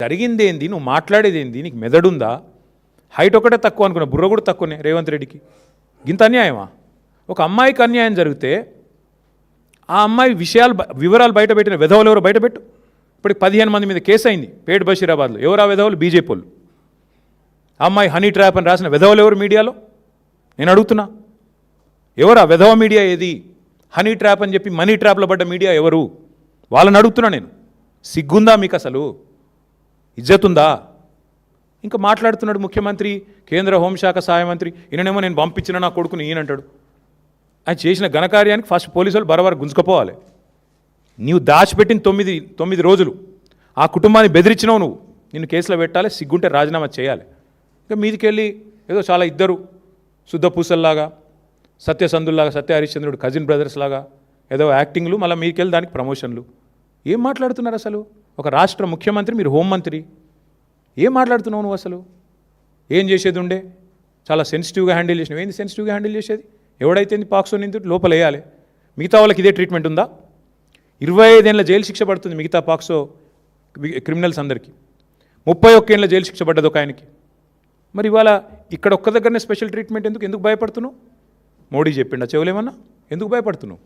జరిగింది ఏంది, నువ్వు మాట్లాడేది ఏంది, నీకు మెదడుందా? హైట్ ఒకటే తక్కువ అనుకున్నా, బుర్ర కూడా తక్కువనే రేవంత్ రెడ్డికి. ఇంత అన్యాయమా? ఒక అమ్మాయికి అన్యాయం జరిగితే ఆ అమ్మాయి వివరాలు బయటపెట్టిన వెధవలు ఎవరు బయటపెట్టు. ఇప్పటికి 15 మంది మీద కేసు అయింది పేట్ బషీరాబాద్లో. ఎవరు ఆ వెధవలు? బీజేపీ వాళ్ళు. ఆ అమ్మాయి హనీ ట్రాప్ అని రాసిన వెధవలు ఎవరు మీడియాలో? నేను అడుగుతున్నా, ఎవరు ఆ వెధవ మీడియా? ఏది హనీ ట్రాప్ అని చెప్పి మనీ ట్రాప్లో పడ్డ మీడియా ఎవరు? వాళ్ళని అడుగుతున్నా నేను. సిగ్గుందా మీకు? అసలు ఇజ్జతుందా? ఇంకా మాట్లాడుతున్నాడు ముఖ్యమంత్రి, కేంద్ర హోంశాఖ సహాయ మంత్రి. ఈయననేమో నేను పంపించిన నా కొడుకుని ఈయనంటాడు. ఆయన చేసిన ఘనకార్యానికి ఫస్ట్ పోలీసు వాళ్ళు బరబర గుంజుకపోవాలి. నీవు దాచిపెట్టిన తొమ్మిది రోజులు ఆ కుటుంబాన్ని బెదిరించినావు నువ్వు. నిన్ను కేసులో పెట్టాలి, సిగ్గుంటే రాజీనామా చేయాలి. ఇక మీదికెళ్ళి ఏదో చాలా ఇద్దరు శుద్ధ పూసల్లాగా, సత్యసంధుల్లాగా, సత్య హరిశ్చంద్రుడు కజిన్ బ్రదర్స్ లాగా ఏదో యాక్టింగ్లు, మళ్ళీ మీదికెళ్ళి దానికి ప్రమోషన్లు. ఏం మాట్లాడుతున్నారు అసలు? ఒక రాష్ట్ర ముఖ్యమంత్రి, మీరు హోంమంత్రి, ఏం మాట్లాడుతున్నావు నువ్వు? అసలు ఏం చేసేది ఉండే? చాలా సెన్సిటివ్గా హ్యాండిల్ చేసినావు. ఏంది సెన్సిటివ్గా హ్యాండిల్ చేసేది? ఎవడైతే పాక్సో నిందితుడు లోపల వేయాలి. మిగతా వాళ్ళకి ఇదే ట్రీట్మెంట్ ఉందా? 25 ఏళ్ళ జైలు శిక్ష పడుతుంది మిగతా పాక్సో క్రిమినల్స్ అందరికీ. 31 ఏళ్ళ జైలు శిక్ష పడ్డది ఒక ఆయనకి. మరి ఇవాళ ఇక్కడ ఒక్క దగ్గరనే స్పెషల్ ట్రీట్మెంట్ ఎందుకు భయపడుతున్నావు? మోడీ చెప్పిండా చెవులేమన్నా? ఎందుకు భయపడుతున్నావు?